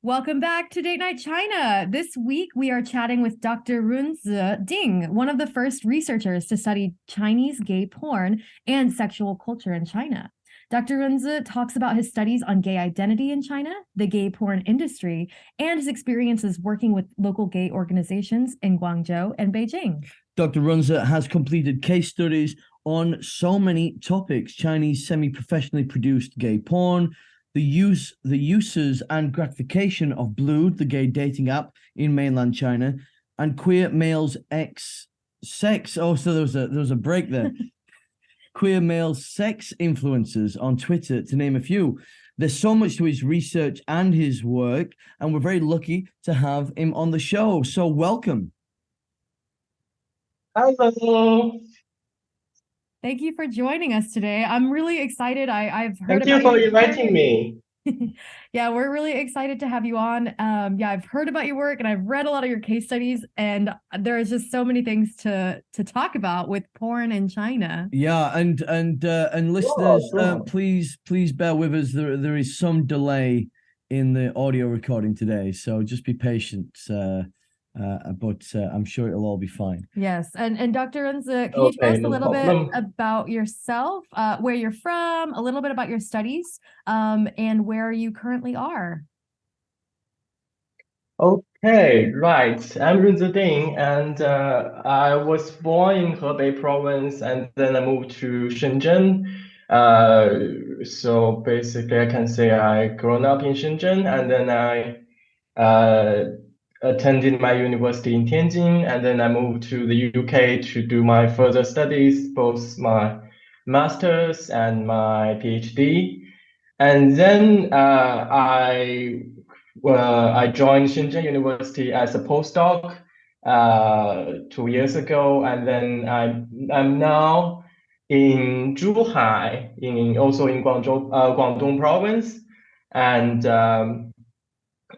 Welcome back to Date Night China. This week, we are chatting with Dr. Runze Ding, one of the first researchers to study Chinese gay porn and sexual culture in China. Dr. Runze talks about his studies on gay identity in China, the gay porn industry, and his experiences working with local gay organizations in Guangzhou and Beijing. Dr. Runze has completed case studies on so many topics: Chinese semi-professionally produced gay porn, the uses and gratification of Blue, the gay dating app in mainland China, and queer males sex. Oh, so there was a break there. Queer male sex influencers on Twitter, to name a few. There's so much to his research and his work, and we're very lucky to have him on the show. So welcome. Hello. Thank you for joining us today. I'm really excited. I've heard Thank you for inviting me. Yeah, we're really excited to have you on. I've heard about your work and I've read a lot of your case studies, and there is just so many things to talk about with porn in China. Yeah, and listeners, please bear with us. There is some delay in the audio recording today, so just be patient. But I'm sure it'll all be fine. Yes, and Dr. Runze, can you tell us a little bit about yourself, where you're from, a little bit about your studies, and where you currently are? Okay, right. I'm Runze Ding, and I was born in Hebei province, and then I moved to Shenzhen. So basically, I can say I grown up in Shenzhen, and then I attended my university in Tianjin, and then I moved to the UK to do my further studies, both my master's and my PhD. And then I joined Shenzhen University as a postdoc 2 years ago, and then I'm now in Zhuhai, also in Guangzhou, Guangdong province, and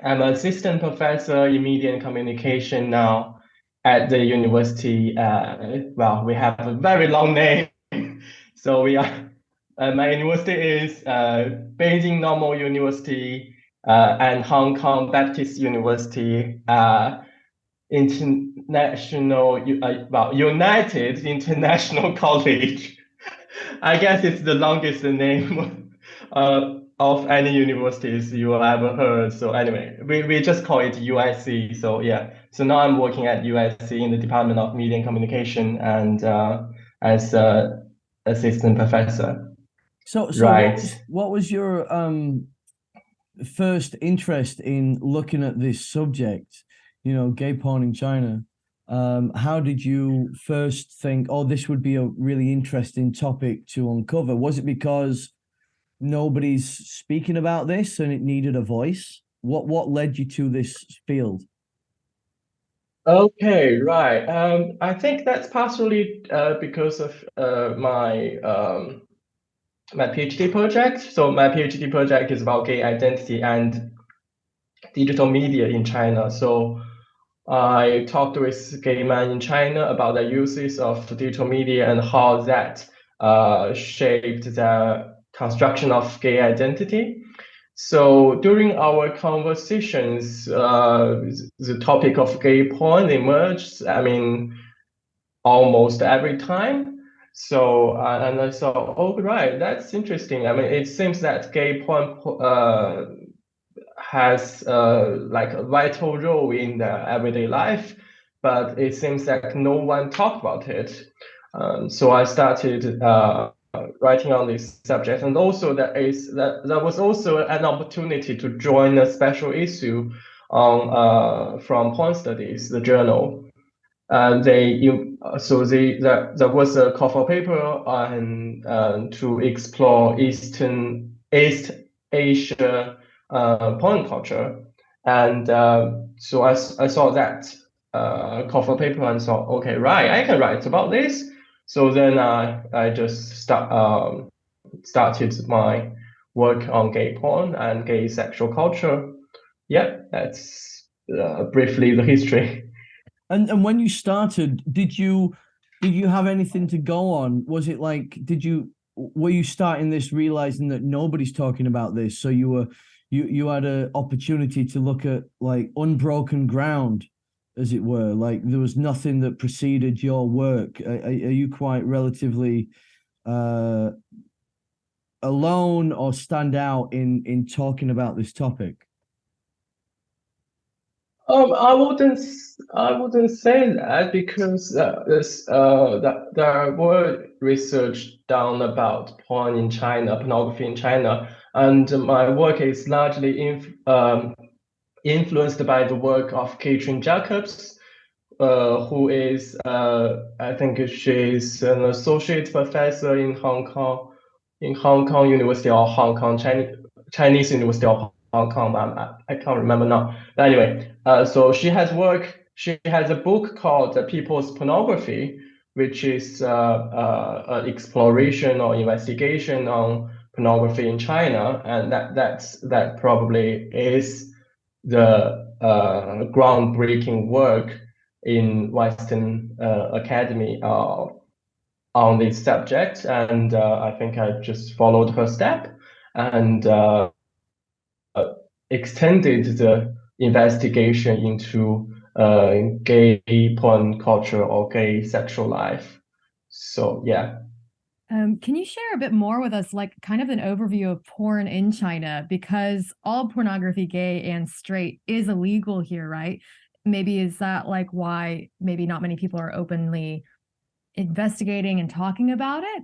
I'm an assistant professor in media and communication now at the university. Well, we have a very long name. So my university is Beijing Normal University and Hong Kong Baptist University United International College. I guess it's the longest name of any universities you have ever heard. So anyway, we just call it USC. So yeah, so now I'm working at USC in the Department of Media and Communication and as assistant professor. So right. What was your first interest in looking at this subject, gay porn in China? How did you first think, oh, this would be a really interesting topic to uncover? Was it because nobody's speaking about this and it needed a voice? What led you to this field? Okay, right. I think that's partially because of my PhD project. So my PhD project is about gay identity and digital media in China. So I talked with gay men in China about the uses of digital media and how that shaped the construction of gay identity. So during our conversations, the topic of gay porn emerged, almost every time. So, and I thought, oh, right, that's interesting. It seems that gay porn has like a vital role in the everyday life, but it seems like no one talked about it. So I started writing on this subject, and also there was also an opportunity to join a special issue on from Porn Studies, the journal. There was a call for paper on to explore East Asia porn culture, and so I saw that call for paper and thought, okay, right, I can write about this. So then I just started my work on gay porn and gay sexual culture. Yeah, that's briefly the history. And when you started, did you have anything to go on? Was it like, were you starting this realizing that nobody's talking about this, so you were you had an opportunity to look at like unbroken ground, as it were. Like there was nothing that preceded your work. Are you quite relatively alone or stand out in talking about this topic? I wouldn't say that because there were research done about porn in China, pornography in China, and my work is largely influenced by the work of Katrin Jacobs, who is I think she's an associate professor in Hong Kong University or Hong Kong Chinese University of Hong Kong. I can't remember now. But anyway, so she has work. She has a book called People's Pornography, which is an exploration or investigation on pornography in China, and that probably is the groundbreaking work in Western academy on this subject, and I think I just followed her step and extended the investigation into gay porn culture or gay sexual life. So yeah. Can you share a bit more with us, like kind of an overview of porn in China? Because all pornography, gay and straight, is illegal here, right? Maybe is that like why maybe not many people are openly investigating and talking about it?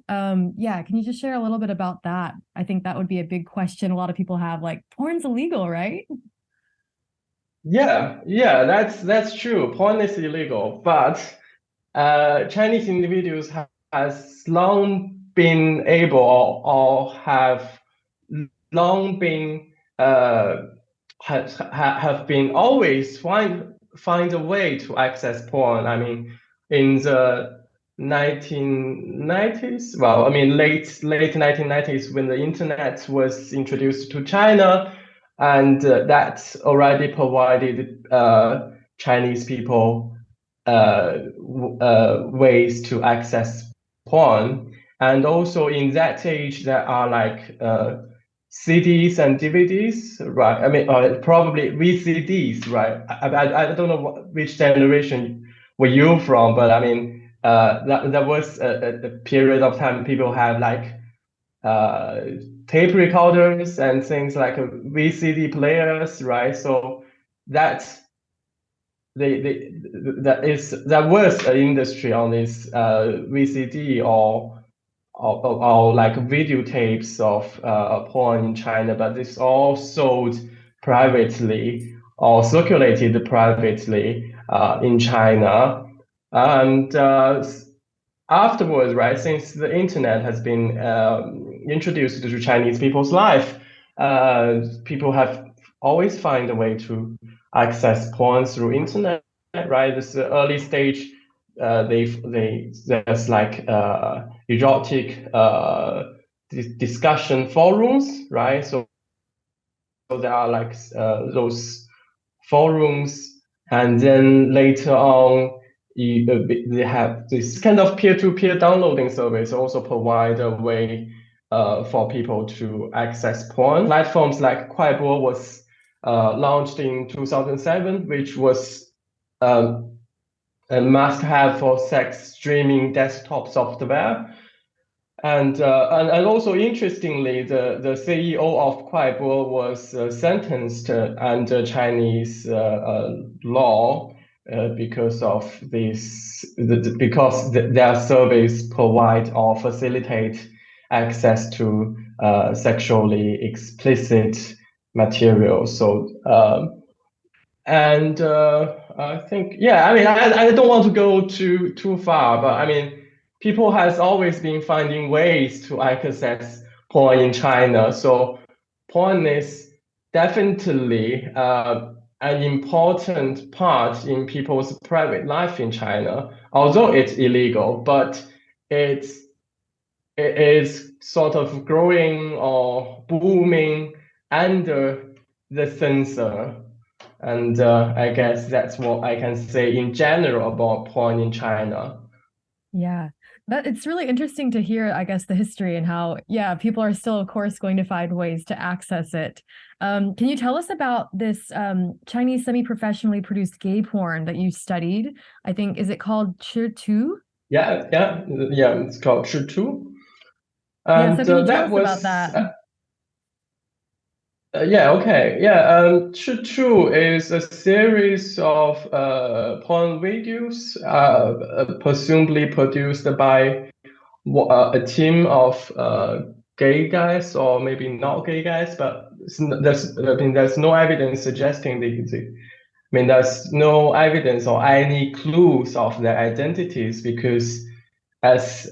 Yeah, can you just share a little bit about that? I think that would be a big question a lot of people have, like porn's illegal, right? Yeah, that's true. Porn is illegal, but Chinese individuals has long been able or have long been have been always find a way to access porn. I mean, in the 1990s, well, I mean late 1990s when the internet was introduced to China, and that already provided Chinese people ways to access porn. And also in that age, there are like CDs and DVDs, right? I mean, probably VCDs, right? I don't know which generation were you from, but I mean, that was a period of time people have like tape recorders and things like VCD players, right? So that's that was an industry on this VCD or like videotapes of porn in China, but this all sold privately or circulated privately in China. And afterwards, right, since the internet has been introduced to Chinese people's life, people have always find a way to access porn through internet, right? This early stage, there's like erotic discussion forums, right? So there are like those forums, and then later on, they have this kind of peer-to-peer downloading service also provide a way for people to access porn. Platforms like Kuaibo was launched in 2007, which was a must-have for sex streaming desktop software. And also interestingly, the CEO of Kuaibo was sentenced under Chinese law because of this, because their service provide or facilitate access to sexually explicit material. So I think, yeah, I mean, I don't want to go too far, but I mean, people has always been finding ways to access porn in China. So porn is definitely an important part in people's private life in China, although it's illegal, but it is sort of growing or booming under the censor. And I guess that's what I can say in general about porn in China. Yeah. It's really interesting to hear, I guess, the history and how, yeah, people are still, of course, going to find ways to access it. Can you tell us about this Chinese semi-professionally produced gay porn that you studied? I think, is it called Tu? Yeah, it's called Shitu. Yeah, And so can you tell that us about was that? yeah, okay. Yeah, True is a series of porn videos, presumably produced by a team of gay guys, or maybe not gay guys, but there's no evidence suggesting there's no evidence or any clues of their identities, because as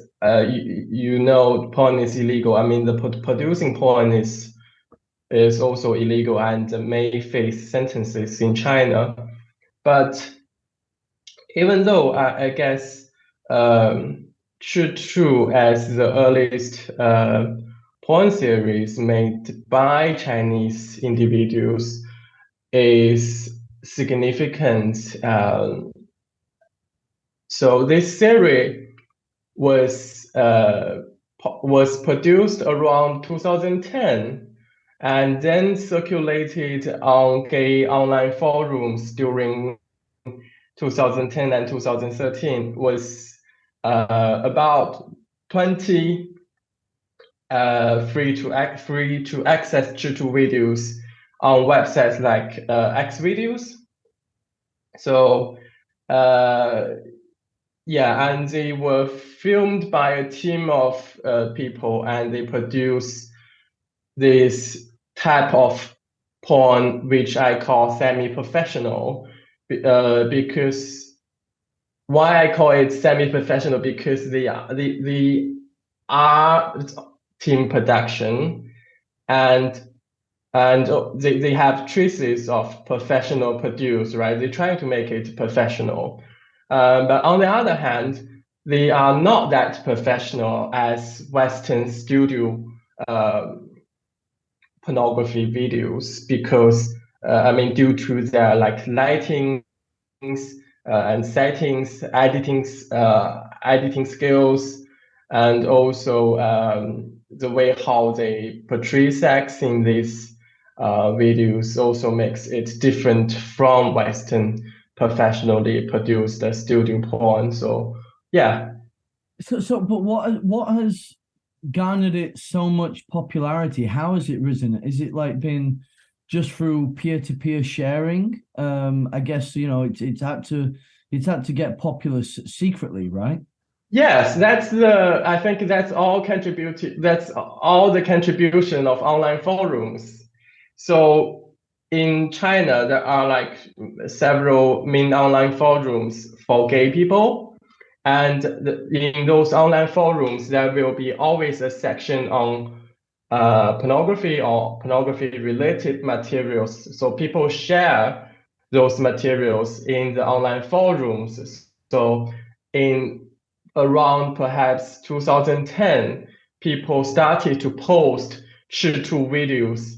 you know, porn is illegal. I mean, the producing porn is also illegal and may face sentences in China. But even though I guess True as the earliest porn series made by Chinese individuals is significant. So this series was was produced around 2010 and then circulated on gay online forums during 2010 and 2013, was about 20 free to access tutorial videos on websites like Xvideos. So yeah, and they were filmed by a team of people, and they produce this type of porn, which I call semi-professional, because why I call it semi-professional, because they are team production, and they have traces of professional produce, right? They're trying to make it professional. But on the other hand, they are not that professional as Western studio pornography videos, because I mean, due to their like lighting and settings, editing skills, and also the way how they portray sex in these videos also makes it different from Western professionally produced studio porn. So yeah. But what has garnered it so much popularity? How has it risen? Is it like been just through peer-to-peer sharing? I guess, you know, it's had to get popular secretly, right? Yes, I think that's all contributed. That's all the contribution of online forums. So in China, there are like several main online forums for gay people. And in those online forums, there will be always a section on pornography or pornography related materials. So people share those materials in the online forums. So in around perhaps 2010, people started to post Chitu videos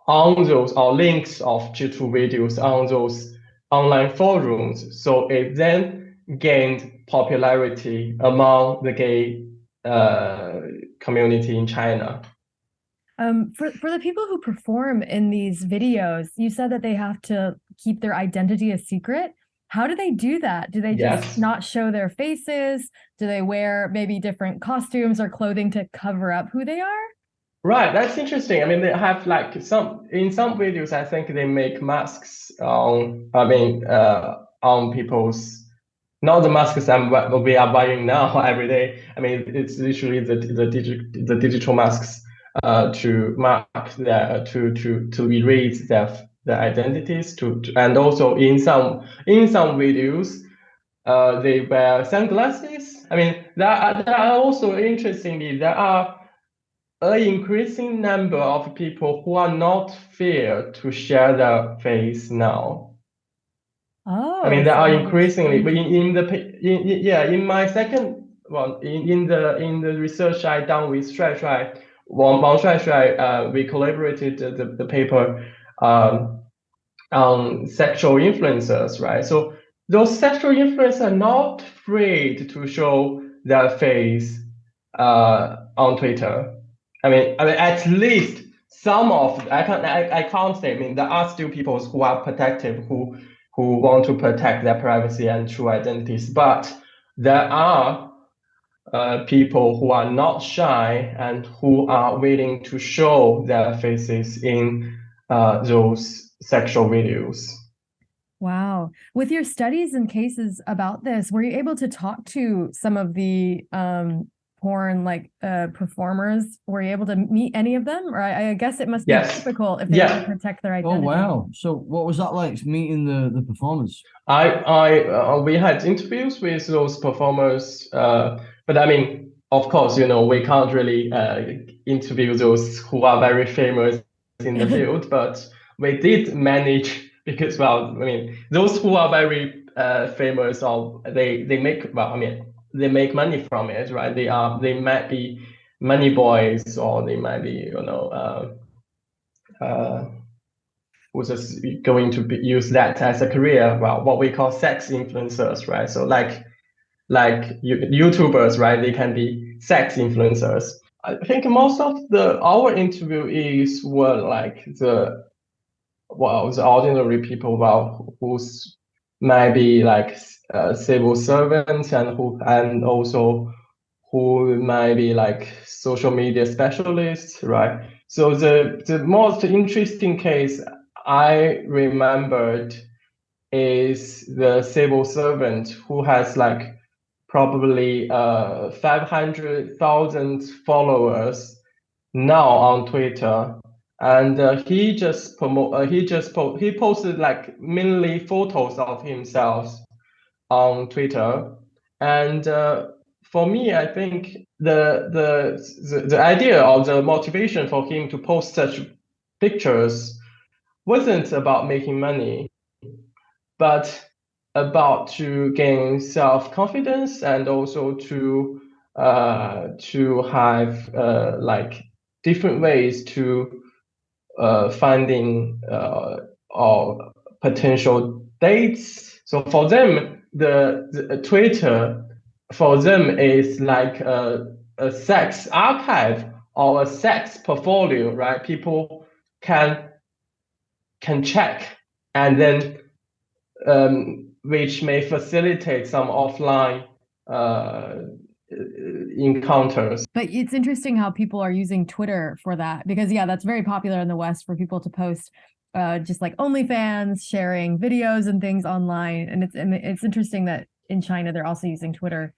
on those, or links of Chitu videos on those online forums. So it then gained popularity among the gay community in China. For the people who perform in these videos, you said that they have to keep their identity a secret. How do they do that? Do they just Yes. not show their faces? Do they wear maybe different costumes or clothing to cover up who they are? Right, that's interesting. I mean, they have like in some videos, I think they make masks on, on people's, not the masks we are buying now every day. I mean, it's literally the digital masks to mark their to erase their identities and also in some videos they wear sunglasses. I mean, there are also, interestingly, there are an increasing number of people who are not fear to share their face now. Oh, I mean, there are so increasingly, but in my second, well, in the research I done with Wang Shuai, we collaborated the paper on sexual influencers, right? So those sexual influencers are not afraid to show their face on Twitter. I mean, at least some of I can't say. I mean, there are still people who are protective, who want to protect their privacy and true identities, but there are people who are not shy and who are willing to show their faces in those sexual videos. Wow. With your studies and cases about this, were you able to talk to some of the porn performers? Were you able to meet any of them? Or I guess it must be difficult if they want to protect their identity. Oh, wow. So what was that like, meeting the performers? We had interviews with those performers, but I mean, of course, we can't really interview those who are very famous in the field, but we did manage, because, well, I mean, those who are very famous, or they make, well, I mean, they make money from it, right? They might be money boys, or they might be, who's just going to use that as a career, well, what we call sex influencers, right? So like YouTubers, right? They can be sex influencers. I think most of our interviewees were like the ordinary people, well, who's maybe like civil servants, and also who might be like social media specialists, right? So the most interesting case I remembered is the civil servant who has like probably 500,000 followers now on Twitter, and he posted like mainly photos of himself on Twitter, and for me, I think the idea or the motivation for him to post such pictures wasn't about making money, but about to gain self-confidence, and also to have like different ways to finding or potential dates. So for them, the Twitter for them is like a sex archive or a sex portfolio, right? People can check, and then which may facilitate some offline encounters. But it's interesting how people are using Twitter for that, because that's very popular in the West for people to post just like OnlyFans, sharing videos and things online. And it's interesting that in China they're also using Twitter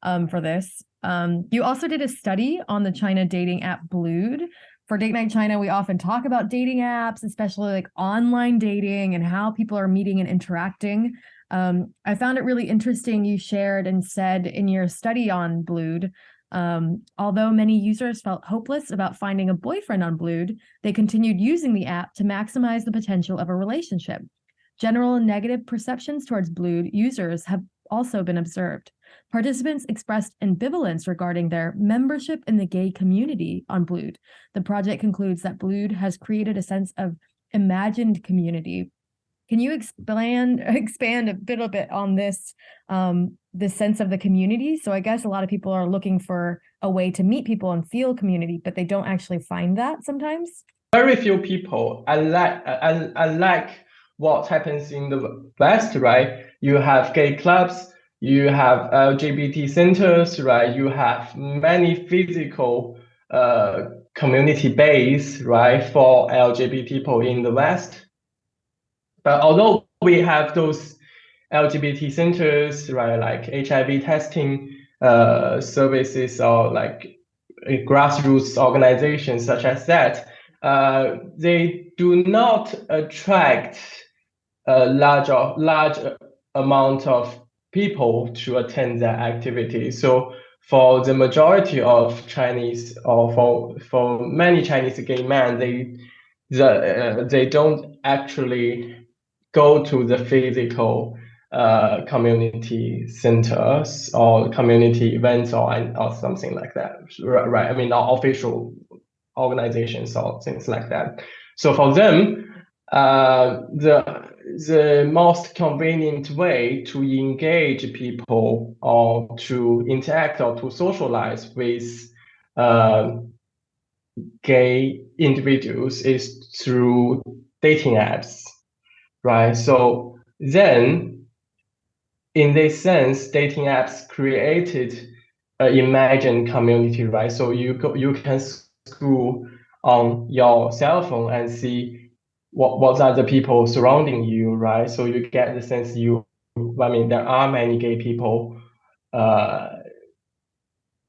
for this. You also did a study on the China dating app Blued. For Date Night China, we often talk about dating apps, especially like online dating and how people are meeting and interacting. I found it really interesting. You shared and said in your study on Blued, although many users felt hopeless about finding a boyfriend on Blued, they continued using the app to maximize the potential of a relationship. General and negative perceptions towards Blued users have also been observed. Participants expressed ambivalence regarding their membership in the gay community on Blued. The project concludes that Blued has created a sense of imagined community. Can you expand a little bit on this sense of the community? So I guess a lot of people are looking for a way to meet people and feel community, but they don't actually find that sometimes. Very few people. I like what happens in the West, right? You have gay clubs, you have LGBT centers, right? You have many physical community base, right, for LGBT people in the West. But although we have those LGBT centers, right, like HIV testing services, or like grassroots organizations such as that, they do not attract a large amount of people to attend their activities. So for the majority of Chinese, or for many Chinese gay men, they don't actually go to the physical community centers or community events or something like that, right? I mean, official organizations or things like that. So for them, the most convenient way to engage people or to interact or to socialize with gay individuals is through dating apps, right? So then, in this sense, dating apps created an imagined community, right? So you can scroll on your cell phone and see what are the people surrounding you, right? So you get the sense there are many gay people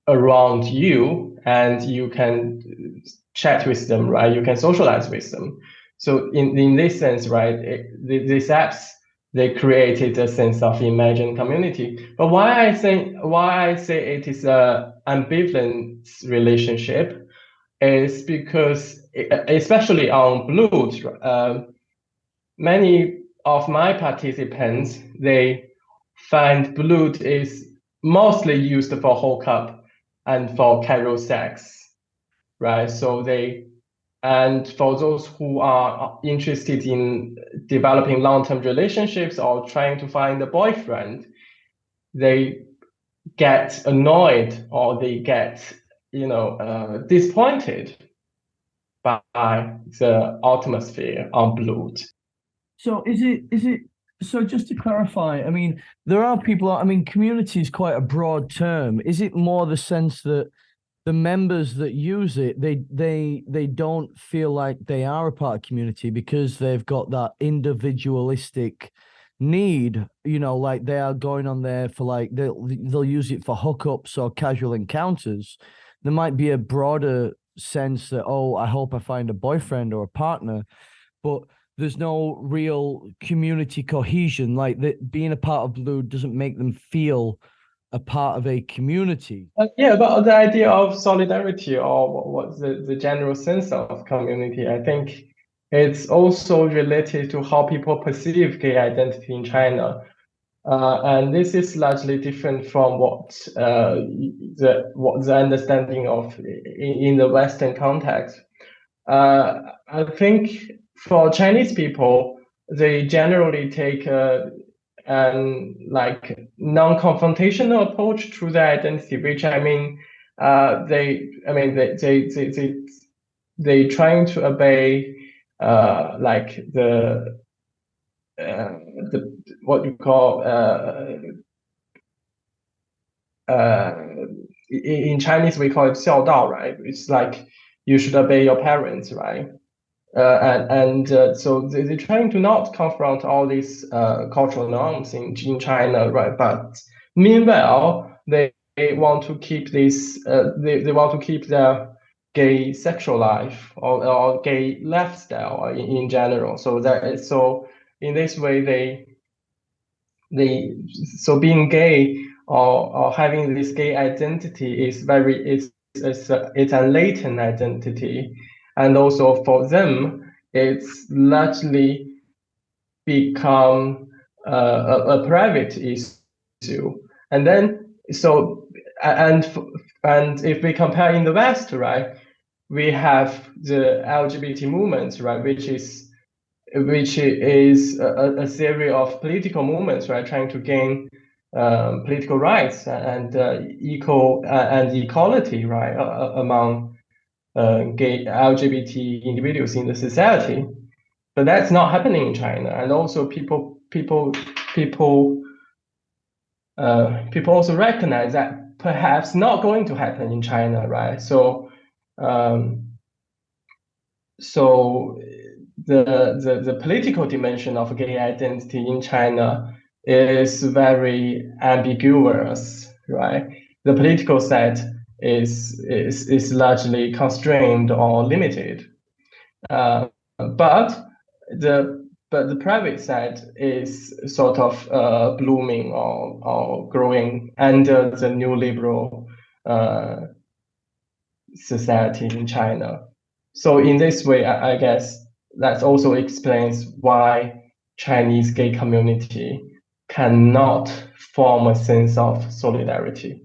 around you, and you can chat with them, right? You can socialize with them. So in this sense, right, these apps, they created a sense of imagined community. But why I say it is a ambivalent relationship is because, especially on Blues, many of my participants, they find Blues is mostly used for hookup and for casual sex, right? And for those who are interested in developing long-term relationships or trying to find a boyfriend, they get annoyed or they get, disappointed by the atmosphere on Blued. So is it so just to clarify, I mean, there are people, I mean, community is quite a broad term. Is it more the sense that the members that use it, they don't feel like they are a part of community because they've got that individualistic need, like they are going on there for like they'll use it for hookups or casual encounters. There might be a broader sense that, oh, I hope I find a boyfriend or a partner, but there's no real community cohesion. Like that being a part of Blue doesn't make them feel a part of a community. Yeah, but the idea of solidarity or what the general sense of community, I think it's also related to how people perceive gay identity in China. And this is largely different from what the understanding of in the Western context. I think for Chinese people, they generally take like non-confrontational approach to their identity, which they trying to obey like the what you call in Chinese we call it 孝道, right? It's like you should obey your parents, right? So they're trying to not confront all these cultural norms in China, right? But meanwhile, they want to keep this. They want to keep their gay sexual life or gay lifestyle in general. So in this way, so being gay or having this gay identity is it's a latent identity. And also for them, it's largely become a private issue. And then, and if we compare in the West, right, we have the LGBT movement, right, which is a series of political movements, right, trying to gain political rights and equal and equality, right, among gay also individuals in the society. But that's not happening in China. And also people also recognize that perhaps not going to happen in China, right? So the political dimension of gay identity in China is very ambiguous, right? The political side is largely constrained or limited, but the private side is sort of blooming or growing under the new liberal society in China. So in this way, I guess that also explains why Chinese gay community cannot form a sense of solidarity.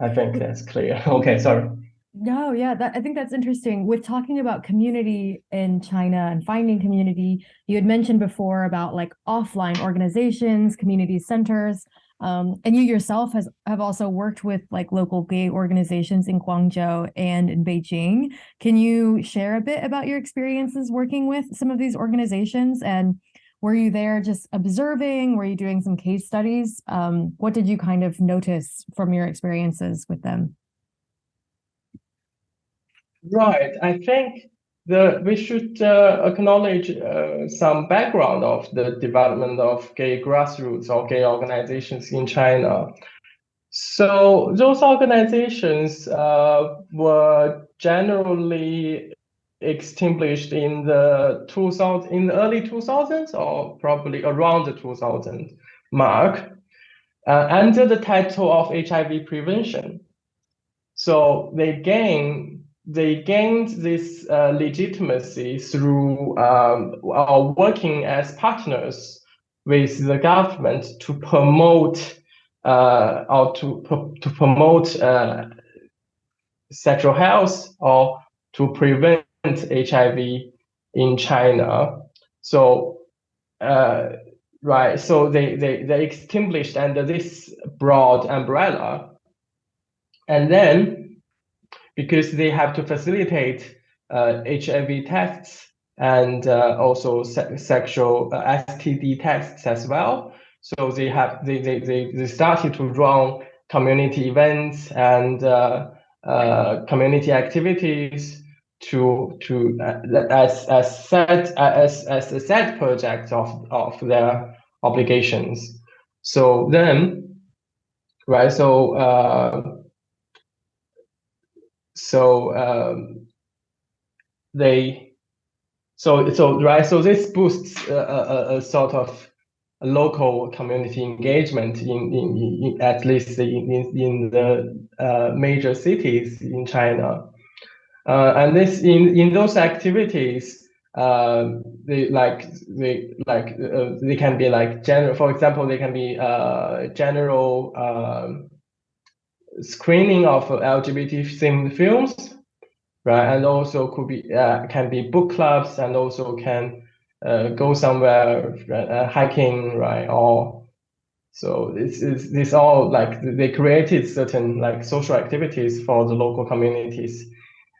I think that's clear. Okay, sorry. No, yeah, I think that's interesting. With talking about community in China and finding community, you had mentioned before about like offline organizations, community centers, and you yourself have also worked with like local gay organizations in Guangzhou and in Beijing. Can you share a bit about your experiences working with some of these organizations? And were you there just observing? Were you doing some case studies? What did you kind of notice from your experiences with them? Right. I think we should acknowledge some background of the development of gay grassroots or gay organizations in China. So those organizations were generally extinguished in in the early 2000s, or probably around the 2000 mark, under the title of HIV prevention. So they gained this legitimacy through working as partners with the government to promote to promote sexual health or to prevent HIV in China. So right, so they extinguished under this broad umbrella, and then because they have to facilitate HIV tests and also sexual STD tests as well. So they started to run community events and community activities as a side project of their obligations. So then, right, so this boosts a sort of a local community engagement in at least in the major cities in China, and this in those activities they can be like general. For example, they can be general screening of LGBT themed films, right? And also could be can be book clubs, and also can go somewhere hiking, right? Or so this all like they created certain like social activities for the local communities,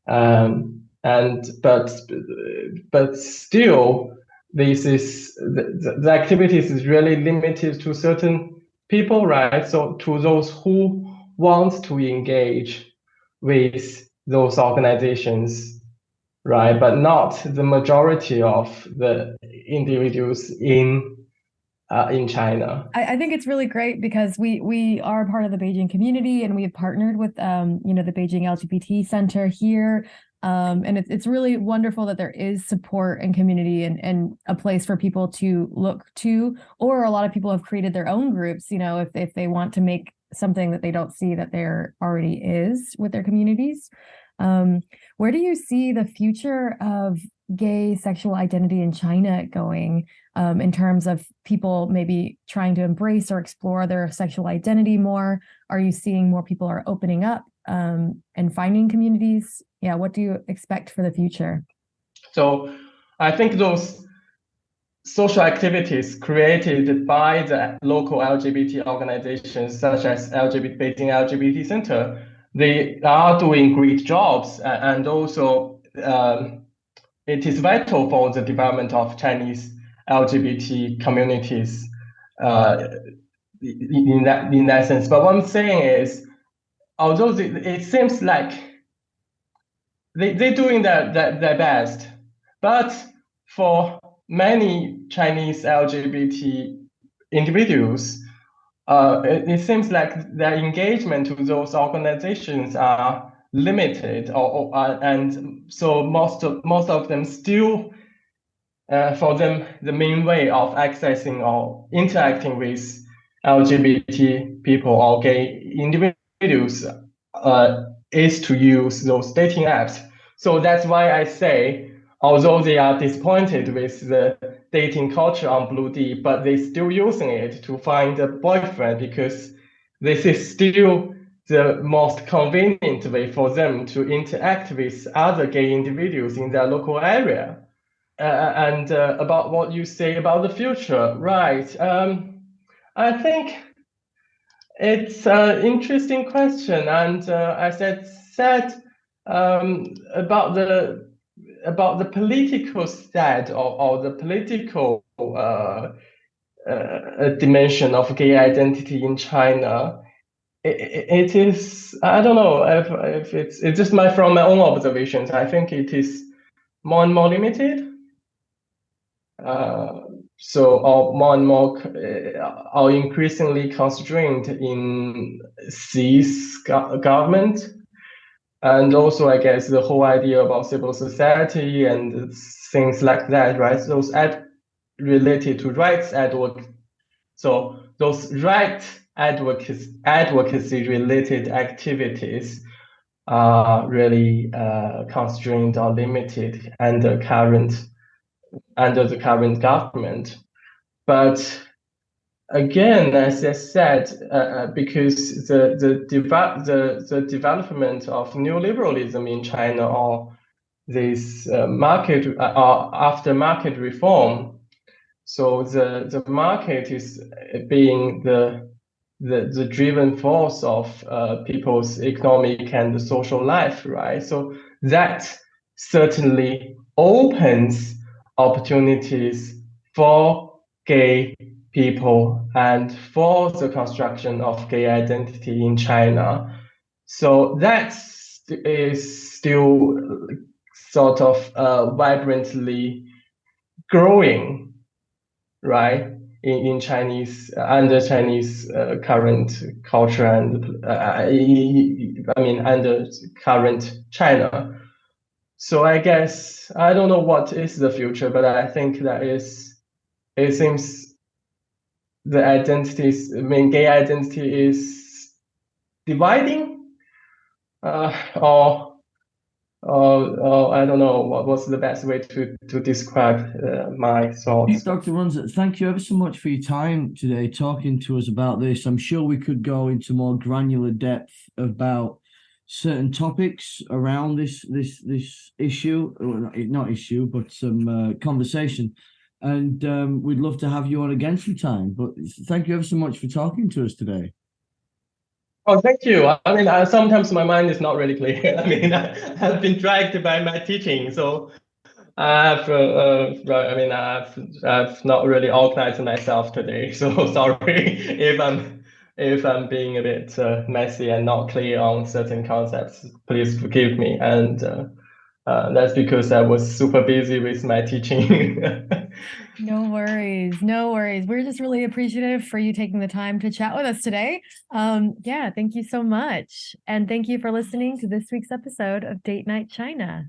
and but still the activities is really limited to certain people, right? So to those who want to engage with those organizations, right? But not the majority of the individuals in China. I think it's really great because we are part of the Beijing community, and we have partnered with the Beijing LGBT Center here. And it's really wonderful that there is support and community and a place for people to look to, or a lot of people have created their own groups, if they want to make something that they don't see that there already is with their communities. Where do you see the future of gay sexual identity in China going, in terms of people maybe trying to embrace or explore their sexual identity more? Are you seeing more people are opening up and finding communities? Yeah, what do you expect for the future? So I think those social activities created by the local LGBT organizations, such as Beijing LGBT Center, they are doing great jobs, and also it is vital for the development of Chinese LGBT communities in that sense. But what I'm saying is, although it seems like they're doing their best, but for many Chinese LGBT individuals, it seems like their engagement to those organizations are limited, and so most of them still, for them, the main way of accessing or interacting with LGBT people or gay individuals is to use those dating apps. So that's why I say, although they are disappointed with the dating culture on Blue D, but they're still using it to find a boyfriend, because this is still the most convenient way for them to interact with other gay individuals in their local area. And about what you say about the future, right? I think it's an interesting question, and as I said about the political side or the political dimension of gay identity in China. It is, I don't know if it's just from my own observations. I think it is more and more limited. Or more and more are increasingly constrained in Xi's government. And also, I guess, the whole idea about civil society and things like that, right? Those related to rights advocacy. So those rights advocacy related activities are really constrained or limited under the current government. But again, as I said, because the development of neoliberalism in China or this after market reform, so the market is being the driven force of people's economic and social life, right? So that certainly opens opportunities for gay people and for the construction of gay identity in China. So that is still sort of vibrantly growing, right? In Chinese, under Chinese current culture and under current China. So I guess I don't know what is the future, but I think it seems the identities, gay identity is dividing, or I don't know what's the best way to describe my thoughts. Dr. Runze, thank you ever so much for your time today talking to us about this. I'm sure we could go into more granular depth about certain topics around this issue, or not issue, but some conversation. And we'd love to have you on again sometime. But thank you ever so much for talking to us today. Oh, thank you. I mean, sometimes my mind is not really clear. I mean, I've been dragged by my teaching, so I've not really organized myself today. So sorry if I'm being a bit messy and not clear on certain concepts. Please forgive me. And that's because I was super busy with my teaching. No worries. No worries. We're just really appreciative for you taking the time to chat with us today. Yeah, thank you so much. And thank you for listening to this week's episode of Date Night China.